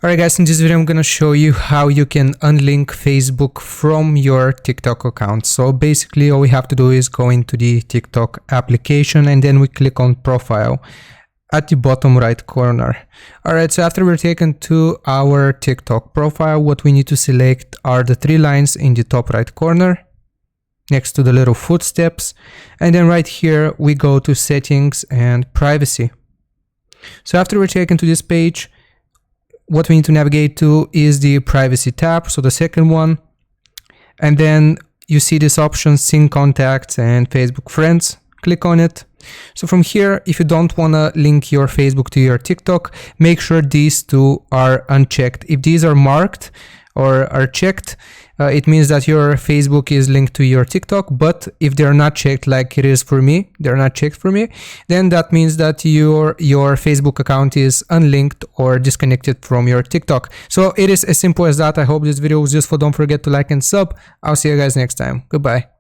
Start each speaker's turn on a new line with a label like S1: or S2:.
S1: Alright guys, in this video I'm gonna show you how you can unlink Facebook from your TikTok account. So basically all we have to do is go into the TikTok application and then we click on profile at the bottom right corner. Alright, so after we're taken to our TikTok profile, what we need to select are the three lines in the top right corner next to the little footsteps, and then right here we go to settings and privacy. So after we're taken to this page, what we need to navigate to is the privacy tab, so the second one, and then you see this option sync contacts and Facebook friends. Click on it. So from here, if you don't want to link your Facebook to your TikTok, make sure these two are unchecked. If these are marked or are checked, it means that your Facebook is linked to your TikTok. But if they're not checked, like it is for me, they're not checked for me, then that means that your Facebook account is unlinked or disconnected from your TikTok. So it is as simple as that. I hope this video was useful. Don't forget to like and sub. I'll see you guys next time. Goodbye.